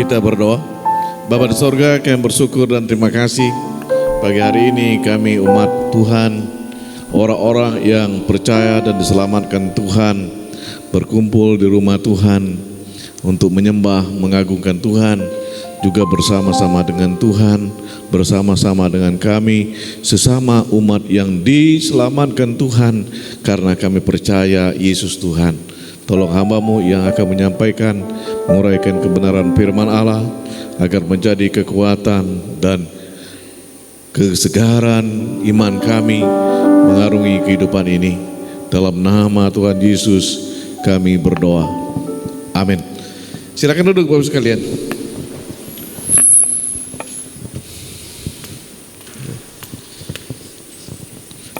Kita berdoa. Bapa di sorga, kami bersyukur dan terima kasih pagi hari ini kami umat Tuhan, orang-orang yang percaya dan diselamatkan Tuhan, berkumpul di rumah Tuhan untuk menyembah, mengagungkan Tuhan, juga bersama-sama dengan Tuhan, bersama-sama dengan kami, sesama umat yang diselamatkan Tuhan, karena kami percaya Yesus Tuhan. Tolong hamba-Mu yang akan menyampaikan, menguraikan kebenaran firman Allah, agar menjadi kekuatan dan kesegaran iman kami mengarungi kehidupan ini. Dalam nama Tuhan Yesus kami berdoa. Amin. Silakan duduk Bapak sekalian.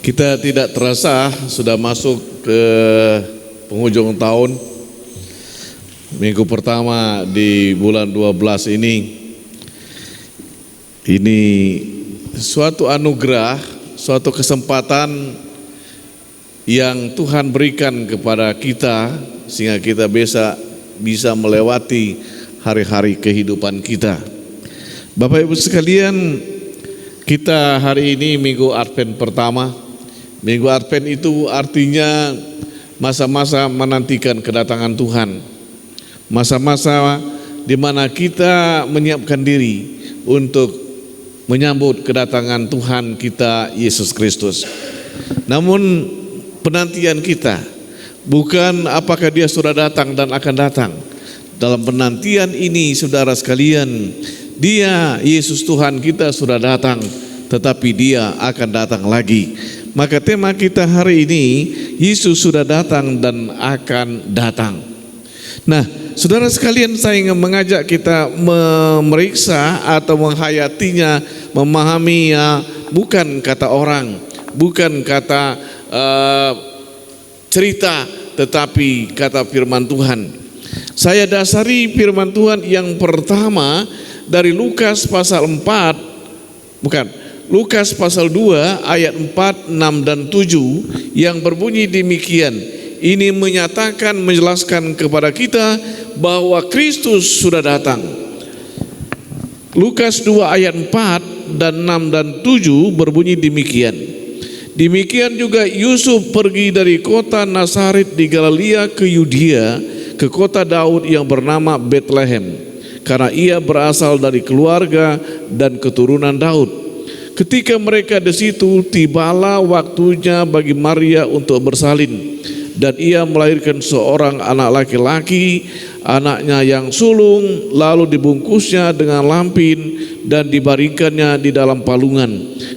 Kita tidak terasa sudah masuk ke penghujung tahun. Minggu pertama di bulan 12 ini suatu anugerah, suatu kesempatan yang Tuhan berikan kepada kita sehingga kita bisa melewati hari-hari kehidupan kita. Bapak Ibu sekalian, kita hari ini Minggu Advent pertama. Minggu Advent itu artinya masa-masa menantikan kedatangan Tuhan. Masa-masa di mana kita menyiapkan diri untuk menyambut kedatangan Tuhan kita Yesus Kristus. Namun penantian kita bukan apakah Dia sudah datang dan akan datang. Dalam penantian ini saudara sekalian, Dia Yesus Tuhan kita sudah datang, tetapi Dia akan datang lagi. Maka tema kita hari ini, Yesus sudah datang dan akan datang. Nah, saudara sekalian, saya ingin mengajak kita memeriksa atau menghayatinya, memahaminya, bukan kata orang, bukan kata cerita, tetapi kata firman Tuhan. Saya dasari firman Tuhan yang pertama dari Lukas pasal 2 ayat 4, 6 dan 7 yang berbunyi demikian. Ini menyatakan, menjelaskan kepada kita bahwa Kristus sudah datang. Lukas 2 ayat 4 dan 6 dan 7 berbunyi demikian. Demikian juga Yusuf pergi dari kota Nazaret di Galilea ke Yudea, ke kota Daud yang bernama Betlehem, karena ia berasal dari keluarga dan keturunan Daud. Ketika mereka di situ, tibalah waktunya bagi Maria untuk bersalin, dan ia melahirkan seorang anak laki-laki, anaknya yang sulung, lalu dibungkusnya dengan lampin dan dibaringkannya di dalam palungan,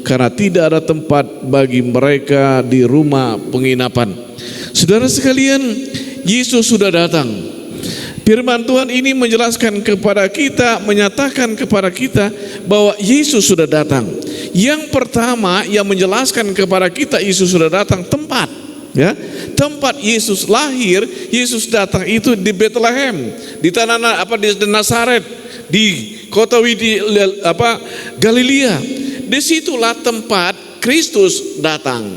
karena tidak ada tempat bagi mereka di rumah penginapan. Saudara sekalian, Yesus sudah datang. Firman Tuhan ini menjelaskan kepada kita, menyatakan kepada kita bahwa Yesus sudah datang. Yang pertama yang menjelaskan kepada kita Yesus sudah datang, tempat. Ya, tempat Yesus lahir, Yesus datang itu di Betlehem, di tanah di Nazaret, di kota Galilea. Disitulah tempat Kristus datang.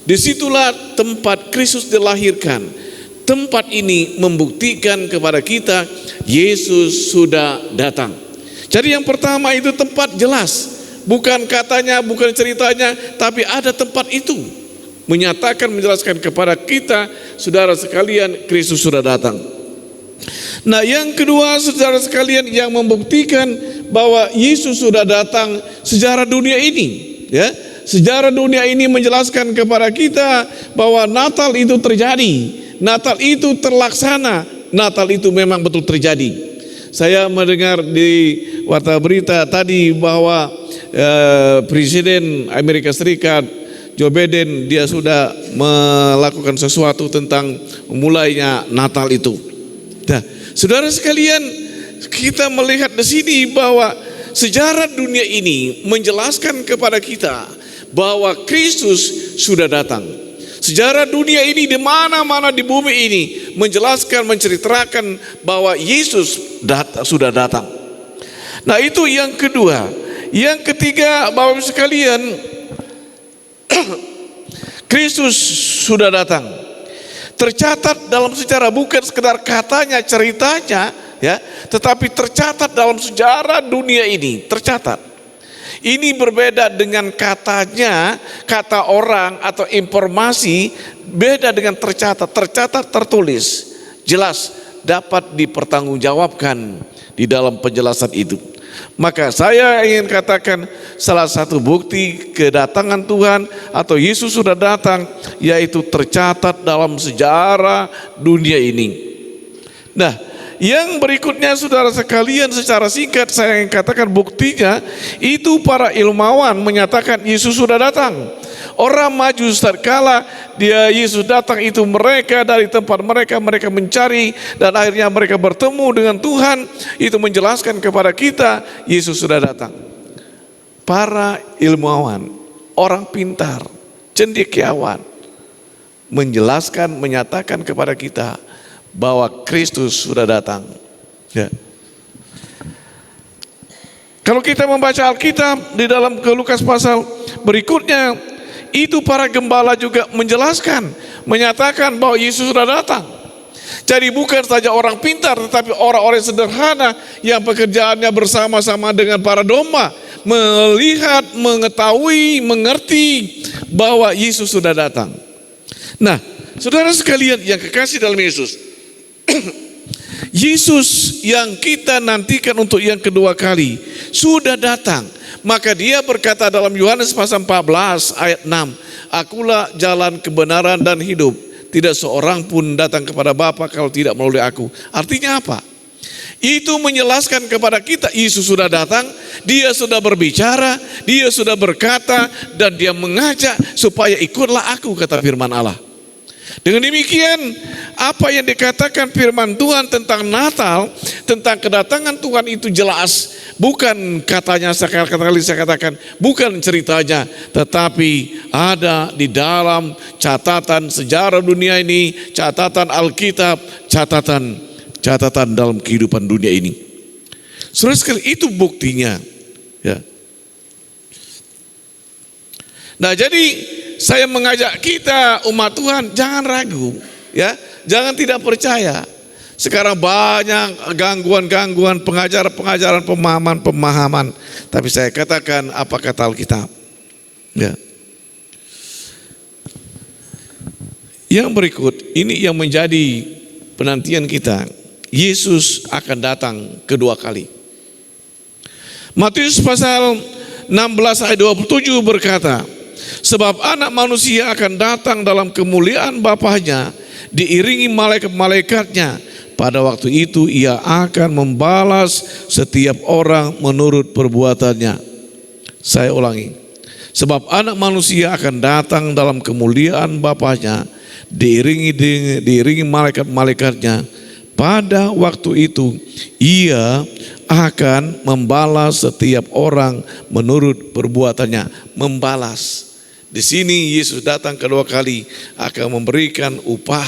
Disitulah tempat Kristus dilahirkan. Tempat ini membuktikan kepada kita Yesus sudah datang. Jadi yang pertama itu tempat jelas, bukan katanya, bukan ceritanya, tapi ada tempat itu. Menyatakan, menjelaskan kepada kita, saudara sekalian, Kristus sudah datang. Nah, yang kedua, saudara sekalian, yang membuktikan bahwa Yesus sudah datang, sejarah dunia ini, ya, sejarah dunia ini menjelaskan kepada kita bahwa Natal itu terjadi, Natal itu terlaksana, Natal itu memang betul terjadi. Saya mendengar di warta berita tadi bahwa Presiden Amerika Serikat Joe Biden, dia sudah melakukan sesuatu tentang mulainya Natal itu. Nah, saudara sekalian, kita melihat di sini bahwa sejarah dunia ini menjelaskan kepada kita bahwa Kristus sudah datang. Sejarah dunia ini di mana-mana di bumi ini menjelaskan, menceritakan bahwa Yesus sudah datang. Nah, itu yang kedua. Yang ketiga, Bapak sekalian, Kristus sudah datang. Tercatat dalam sejarah, bukan sekedar katanya, ceritanya, ya, tetapi tercatat dalam sejarah dunia ini, tercatat. Ini berbeda dengan katanya, kata orang atau informasi, beda dengan tercatat. Tercatat, tertulis, jelas dapat dipertanggungjawabkan di dalam penjelasan itu. Maka saya ingin katakan salah satu bukti kedatangan Tuhan atau Yesus sudah datang, yaitu tercatat dalam sejarah dunia ini. Nah, yang berikutnya saudara sekalian, secara singkat saya ingin katakan buktinya, itu para ilmuwan menyatakan Yesus sudah datang. Orang Majus tatkala Yesus datang itu mereka dari tempat mereka mencari dan akhirnya mereka bertemu dengan Tuhan, itu menjelaskan kepada kita Yesus sudah datang. Para ilmuwan, orang pintar, cendekiawan menjelaskan, menyatakan kepada kita bahwa Kristus sudah datang. Ya. Kalau kita membaca Alkitab di dalam Lukas pasal berikutnya, itu para gembala juga menjelaskan, menyatakan bahwa Yesus sudah datang. Jadi bukan saja orang pintar, tetapi orang-orang sederhana yang pekerjaannya bersama-sama dengan para domba, melihat, mengetahui, mengerti bahwa Yesus sudah datang. Nah, saudara sekalian yang kekasih dalam Yesus, Yesus yang kita nantikan untuk yang kedua kali sudah datang. Maka dia berkata dalam Yohanes pasal 14 ayat 6, akulah jalan kebenaran dan hidup. Tidak seorang pun datang kepada Bapa kalau tidak melalui aku. Artinya apa? Itu menjelaskan kepada kita Yesus sudah datang, dia sudah berbicara, dia sudah berkata, dan dia mengajak supaya ikutlah aku, kata firman Allah. Dengan demikian, apa yang dikatakan firman Tuhan tentang Natal, tentang kedatangan Tuhan itu jelas. Bukan katanya saya katakan, bukan ceritanya, tetapi ada di dalam catatan sejarah dunia ini, catatan Alkitab, catatan dalam kehidupan dunia ini. Saudara sekali, itu buktinya. Ya. Nah, jadi saya mengajak kita umat Tuhan jangan ragu, ya, jangan tidak percaya. Sekarang banyak gangguan-gangguan, pengajaran-pengajaran, pemahaman-pemahaman. Tapi saya katakan apa kata Alkitab. Ya. Yang berikut ini yang menjadi penantian kita. Yesus akan datang kedua kali. Matius pasal 16 ayat 27 berkata, sebab anak manusia akan datang dalam kemuliaan Bapanya, diiringi malaikat-malaikatnya. Pada waktu itu ia akan membalas setiap orang menurut perbuatannya. Saya ulangi. Sebab anak manusia akan datang dalam kemuliaan Bapanya, diiringi malaikat-malaikatnya. Pada waktu itu ia akan membalas setiap orang menurut perbuatannya. Membalas. Di sini Yesus datang kedua kali akan memberikan upah,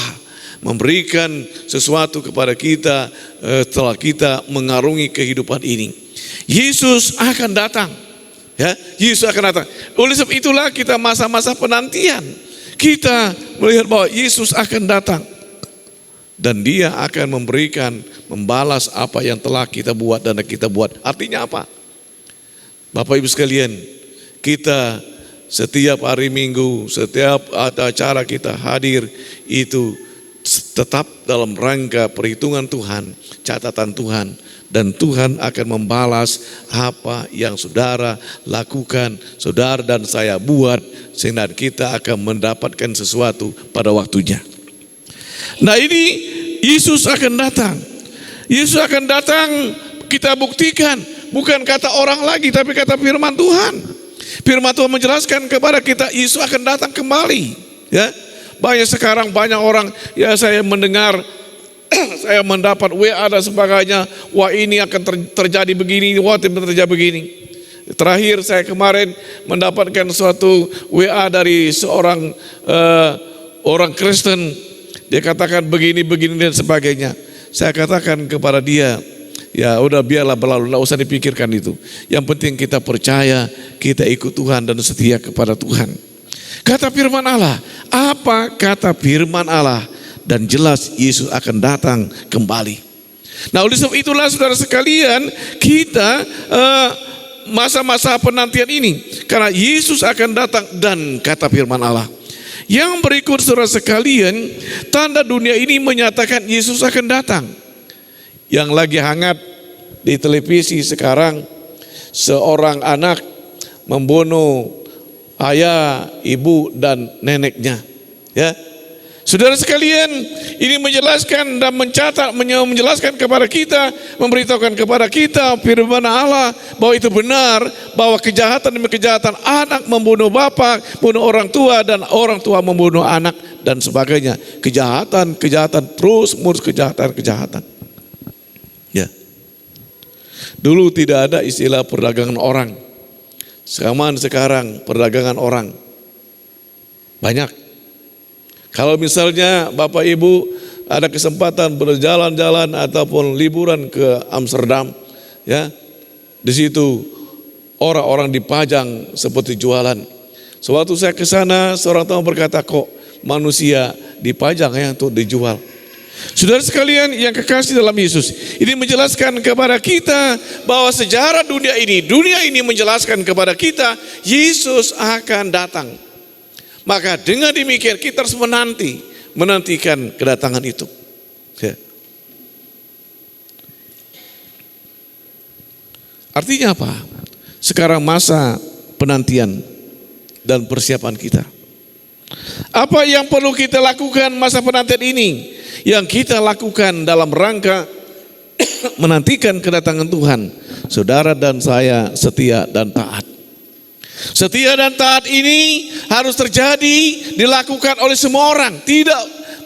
memberikan sesuatu kepada kita setelah kita mengarungi kehidupan ini. Yesus akan datang, ya, Yesus akan datang. Oleh sebab itulah kita masa-masa penantian, kita melihat bahwa Yesus akan datang dan Dia akan membalas apa yang telah kita buat dan kita buat. Artinya apa? Bapak Ibu sekalian, kita setiap hari Minggu, setiap ada acara kita hadir itu tetap dalam rangka perhitungan Tuhan, catatan Tuhan, dan Tuhan akan membalas apa yang saudara lakukan, saudara dan saya buat, sehingga kita akan mendapatkan sesuatu pada waktunya. Nah, ini Yesus akan datang. Yesus akan datang, kita buktikan, bukan kata orang lagi, tapi kata firman Tuhan. Firman Tuhan menjelaskan kepada kita Yesus akan datang kembali, ya. Sekarang banyak orang, ya saya mendengar, saya mendapat WA dan sebagainya, wah ini akan terjadi begini, wah terjadi begini. Terakhir saya kemarin mendapatkan suatu WA dari seorang orang Kristen, dia katakan begini dan sebagainya. Saya katakan kepada dia, ya udah biarlah berlalu, tidak usah dipikirkan itu. Yang penting kita percaya, kita ikut Tuhan dan setia kepada Tuhan. Kata firman Allah, apa kata firman Allah? Dan jelas Yesus akan datang kembali. Nah, oleh sebab itulah saudara sekalian, kita masa-masa penantian ini, karena Yesus akan datang dan kata firman Allah. Yang berikut saudara sekalian, tanda dunia ini menyatakan Yesus akan datang. Yang lagi hangat di televisi sekarang, seorang anak membunuh ayah, ibu dan neneknya. Ya. Saudara sekalian, ini menjelaskan dan menjelaskan kepada kita, memberitahukan kepada kita firman Allah bahwa itu benar, bahwa kejahatan demi kejahatan, anak membunuh bapak, bunuh orang tua, dan orang tua membunuh anak dan sebagainya. Kejahatan terus menerus, kejahatan. Ya. Dulu tidak ada istilah perdagangan orang. Sekarang perdagangan orang banyak. Kalau misalnya Bapak Ibu ada kesempatan berjalan-jalan ataupun liburan ke Amsterdam, ya, di situ orang-orang dipajang seperti jualan. Sewaktu saya ke sana, seorang teman berkata, kok manusia dipajang ya untuk dijual. Saudara sekalian yang kekasih dalam Yesus, ini menjelaskan kepada kita bahwa sejarah dunia ini menjelaskan kepada kita Yesus akan datang. Maka dengan demikian kita harus menantikan kedatangan itu. Ya. Artinya apa? Sekarang masa penantian dan persiapan kita. Apa yang perlu kita lakukan masa penantian ini? Yang kita lakukan dalam rangka menantikan kedatangan Tuhan. Saudara dan saya setia dan taat. Setia dan taat ini harus terjadi, dilakukan oleh semua orang. Tidak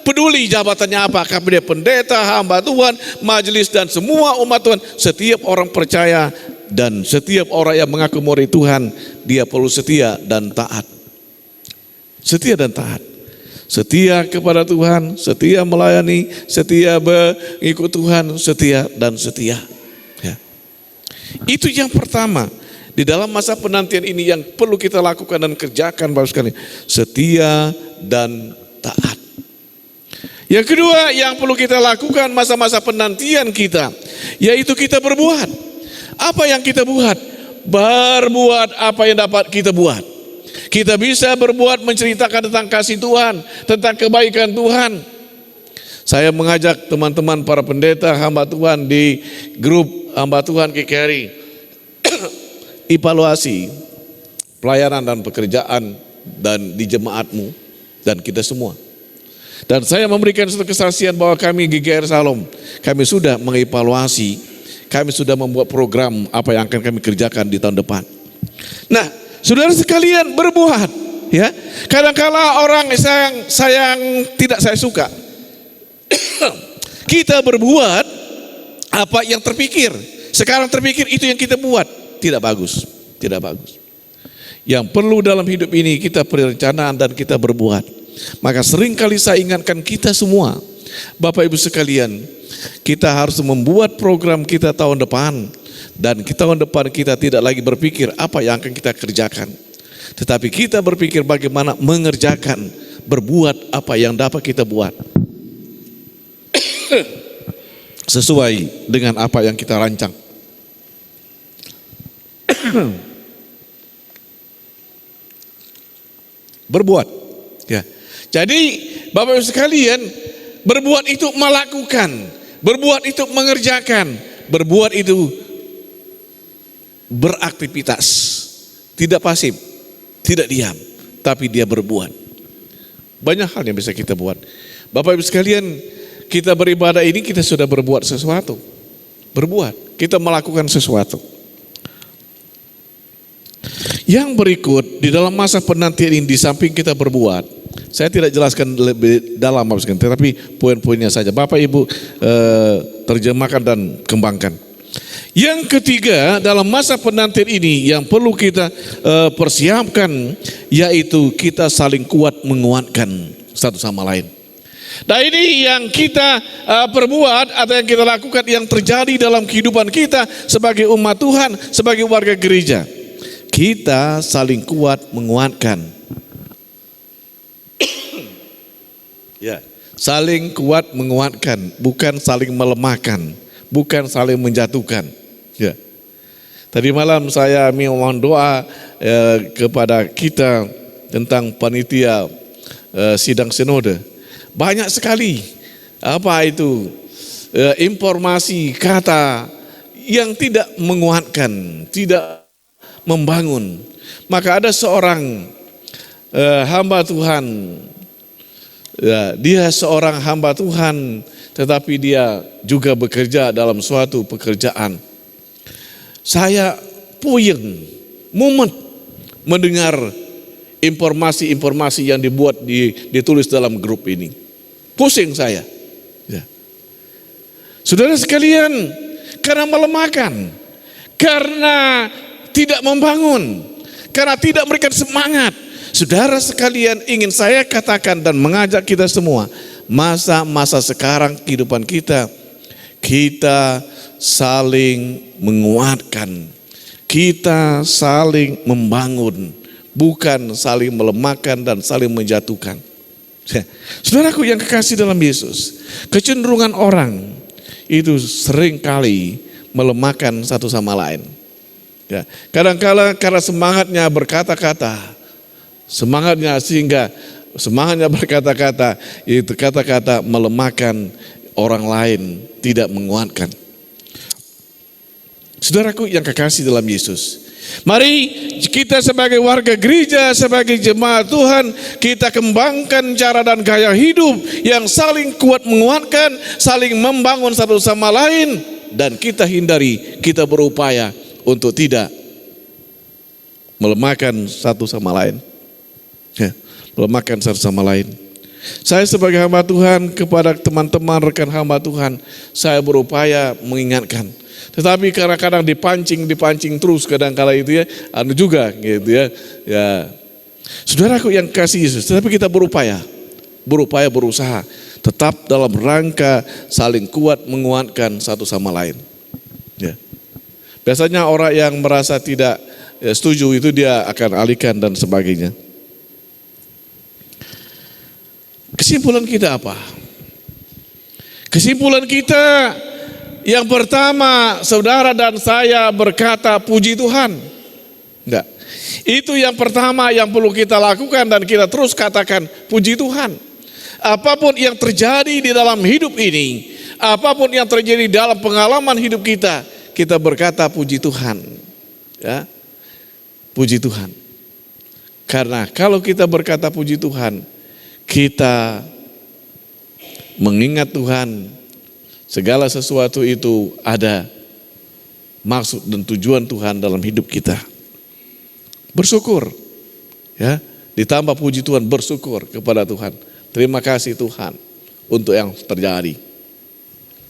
peduli jabatannya apa, apakah dia pendeta, hamba Tuhan, majelis dan semua umat Tuhan. Setiap orang percaya dan setiap orang yang mengaku murid Tuhan, dia perlu setia dan taat. Setia dan taat. Setia kepada Tuhan, setia melayani, setia mengikut Tuhan, setia dan setia. Ya. Itu yang pertama. Di dalam masa penantian ini yang perlu kita lakukan dan kerjakan Bapak sekalian, setia dan taat. Yang kedua yang perlu kita lakukan masa-masa penantian kita, yaitu kita berbuat. Apa yang kita buat? Berbuat apa yang dapat kita buat. Kita bisa berbuat menceritakan tentang kasih Tuhan, tentang kebaikan Tuhan. Saya mengajak teman-teman para pendeta hamba Tuhan di grup hamba Tuhan KKRI evaluasi pelayanan dan pekerjaan dan di jemaatmu dan kita semua. Dan saya memberikan satu kesaksian bahwa kami GKR Salom, kami sudah mengevaluasi, kami sudah membuat program apa yang akan kami kerjakan di tahun depan. Nah, saudara sekalian berbuat, ya. Kadang-kala orang sayang tidak saya suka. Kita berbuat apa yang terpikir. Sekarang terpikir itu yang kita buat. Tidak bagus. Yang perlu dalam hidup ini kita perencanaan dan kita berbuat. Maka seringkali saya ingatkan kita semua, Bapak Ibu sekalian, kita harus membuat program kita tahun depan. Dan tahun depan kita tidak lagi berpikir apa yang akan kita kerjakan. Tetapi kita berpikir bagaimana mengerjakan, berbuat apa yang dapat kita buat. Sesuai dengan apa yang kita rancang. Berbuat, ya. Jadi Bapak Ibu sekalian, berbuat itu melakukan, berbuat itu mengerjakan, berbuat itu beraktivitas, tidak pasif, tidak diam, tapi dia berbuat. Banyak hal yang bisa kita buat. Bapak Ibu sekalian, kita beribadah ini kita sudah berbuat sesuatu, kita melakukan sesuatu. Yang berikut di dalam masa penantian ini di samping kita berbuat, saya tidak jelaskan lebih dalam tetapi poin-poinnya saja Bapak Ibu terjemahkan dan kembangkan. Yang ketiga dalam masa penantian ini yang perlu kita persiapkan, yaitu kita saling kuat menguatkan satu sama lain. Nah ini yang kita perbuat atau yang kita lakukan yang terjadi dalam kehidupan kita sebagai umat Tuhan, sebagai warga gereja. Kita saling kuat menguatkan. Ya, saling kuat menguatkan, bukan saling melemahkan, bukan saling menjatuhkan. Ya. Tadi malam saya memohon doa kepada kita tentang panitia sidang sinode. Banyak sekali informasi kata yang tidak menguatkan, tidak membangun. Maka ada seorang hamba Tuhan, dia seorang hamba Tuhan, tetapi dia juga bekerja dalam suatu pekerjaan. Saya puyeng, mumet mendengar informasi-informasi yang ditulis dalam grup ini. Pusing saya. Ya. Saudara sekalian, karena melemahkan, karena tidak membangun, karena tidak memberikan semangat. Saudara sekalian, ingin saya katakan dan mengajak kita semua, masa-masa sekarang kehidupan kita saling menguatkan, kita saling membangun, bukan saling melemahkan dan saling menjatuhkan. Saudaraku yang kekasih dalam Yesus, kecenderungan orang itu sering kali melemahkan satu sama lain. Ya, kadang-kala karena semangatnya berkata-kata, semangatnya berkata-kata, itu kata-kata melemahkan orang lain, tidak menguatkan. Saudaraku yang kekasih dalam Yesus, mari kita sebagai warga gereja, sebagai jemaat Tuhan, kita kembangkan cara dan gaya hidup yang saling kuat menguatkan, saling membangun satu sama lain, dan kita kita berupaya untuk tidak melemahkan satu sama lain. Ya, melemahkan satu sama lain. Saya sebagai hamba Tuhan kepada teman-teman rekan hamba Tuhan, saya berupaya mengingatkan. Tetapi kadang-kadang dipancing terus kadang-kala itu ya, juga gitu ya. Ya. Saudaraku yang kasih Yesus, tetapi kita berusaha tetap dalam rangka saling kuat menguatkan satu sama lain. Ya. Biasanya orang yang merasa tidak setuju itu dia akan alihkan dan sebagainya. Kesimpulan kita apa? Kesimpulan kita yang pertama, saudara dan saya berkata puji Tuhan. Enggak. Itu yang pertama yang perlu kita lakukan dan kita terus katakan puji Tuhan. Apapun yang terjadi di dalam hidup ini, apapun yang terjadi dalam pengalaman hidup kita berkata puji Tuhan. Ya. Puji Tuhan. Karena kalau kita berkata puji Tuhan, kita mengingat Tuhan, segala sesuatu itu ada maksud dan tujuan Tuhan dalam hidup kita. Bersyukur, ya, ditambah puji Tuhan, bersyukur kepada Tuhan. Terima kasih Tuhan untuk yang terjadi,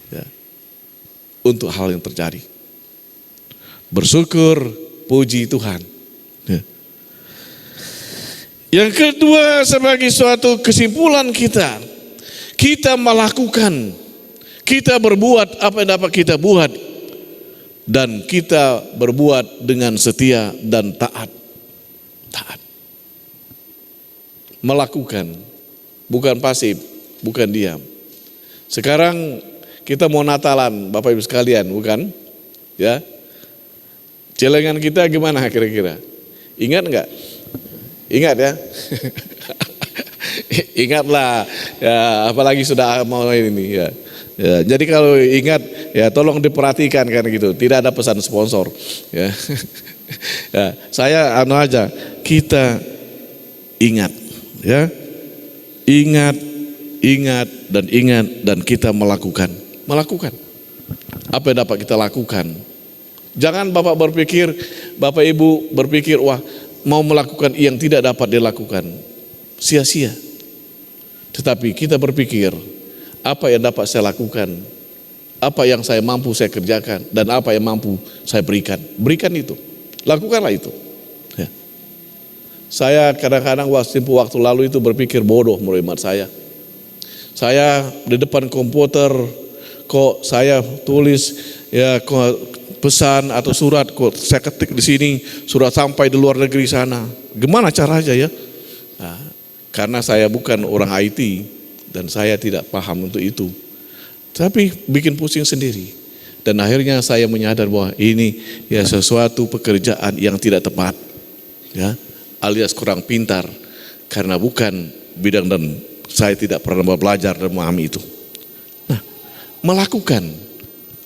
ya, untuk hal yang terjadi. Bersyukur, puji Tuhan. Ya. Yang kedua, sebagai suatu kesimpulan kita melakukan, kita berbuat apa yang dapat kita buat, dan kita berbuat dengan setia dan taat. Taat. Melakukan, bukan pasif, bukan diam. Sekarang kita mau Natalan, Bapak Ibu sekalian, bukan? Ya. Celengan kita gimana kira-kira? Ingat enggak? Ingat ya? Ingatlah, ya, apalagi sudah mau ini ya. Ya, jadi kalau ingat ya tolong diperhatikan kan gitu. Tidak ada pesan sponsor. Ya. Ya, saya aja kita ingat, ya, ingat dan kita melakukan apa yang dapat kita lakukan. Jangan Bapak Ibu berpikir wah mau melakukan yang tidak dapat dilakukan, sia-sia. Tetapi kita berpikir apa yang dapat saya lakukan, apa yang saya mampu saya kerjakan, dan apa yang mampu saya berikan itu, lakukanlah itu. Ya. Saya kadang-kadang waktu lalu itu berpikir bodoh menurut saya. Saya di depan komputer kok saya tulis ya pesan atau surat kok saya ketik di sini surat sampai di luar negeri sana. Gimana caranya ya? Nah, karena saya bukan orang IT dan saya tidak paham untuk itu. Tapi bikin pusing sendiri. Dan akhirnya saya menyadar bahwa ini ya sesuatu pekerjaan yang tidak tepat, ya, alias kurang pintar, karena bukan bidang dan saya tidak pernah belajar dan memahami itu. Nah, melakukan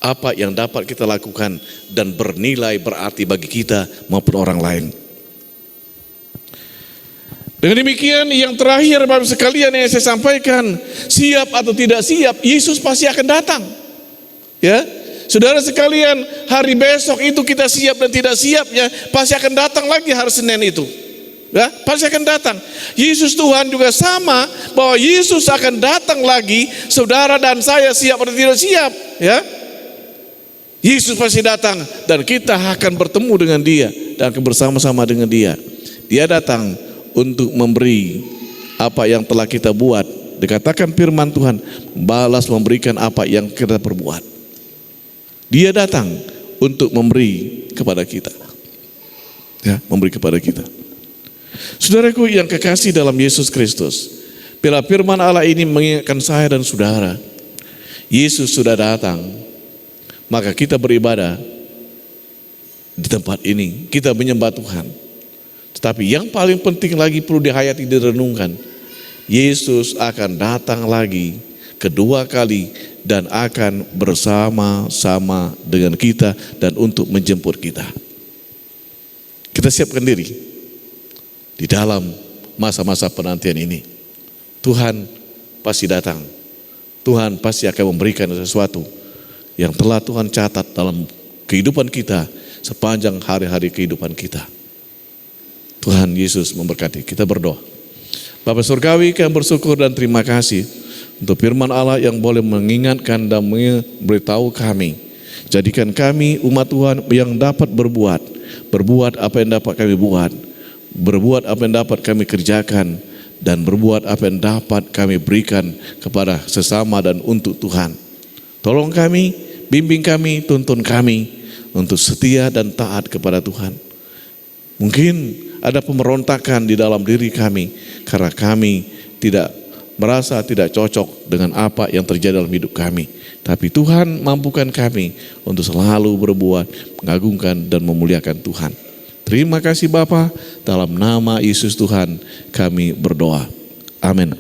apa yang dapat kita lakukan dan bernilai berarti bagi kita maupun orang lain. Dengan demikian yang terakhir Bapak sekalian yang saya sampaikan, siap atau tidak siap, Yesus pasti akan datang. Ya, saudara sekalian, hari besok itu kita siap dan tidak siapnya pasti akan datang lagi hari Senin itu. Ya, pasti akan datang. Yesus Tuhan juga sama, bahwa Yesus akan datang lagi, saudara dan saya siap atau tidak siap, ya. Yesus pasti datang dan kita akan bertemu dengan Dia dan akan bersama-sama dengan Dia. Dia datang untuk memberi apa yang telah kita buat. Dikatakan firman Tuhan, balas memberikan apa yang kita perbuat. Dia datang untuk memberi kepada kita, ya, memberi kepada kita. Saudaraku yang kekasih dalam Yesus Kristus, bila firman Allah ini mengingatkan saya dan saudara, Yesus sudah datang, maka kita beribadah di tempat ini, kita menyembah Tuhan. Tetapi yang paling penting lagi perlu dihayati, direnungkan, Yesus akan datang lagi kedua kali dan akan bersama-sama dengan kita dan untuk menjemput kita. Kita siapkan diri di dalam masa-masa penantian ini. Tuhan pasti datang. Tuhan pasti akan memberikan sesuatu yang telah Tuhan catat dalam kehidupan kita sepanjang hari-hari kehidupan kita. Tuhan Yesus memberkati. Kita berdoa. Bapa Surgawi, kami bersyukur dan terima kasih untuk firman Allah yang boleh mengingatkan dan memberitahu kami. Jadikan kami umat Tuhan yang dapat berbuat apa yang dapat kami buat, berbuat apa yang dapat kami kerjakan, dan berbuat apa yang dapat kami berikan kepada sesama dan untuk Tuhan. Tolong kami, bimbing kami, tuntun kami untuk setia dan taat kepada Tuhan. Mungkin ada pemberontakan di dalam diri kami karena kami tidak merasa tidak cocok dengan apa yang terjadi dalam hidup kami. Tapi Tuhan mampukan kami untuk selalu berbuat, mengagungkan dan memuliakan Tuhan. Terima kasih Bapa, dalam nama Yesus Tuhan kami berdoa. Amin.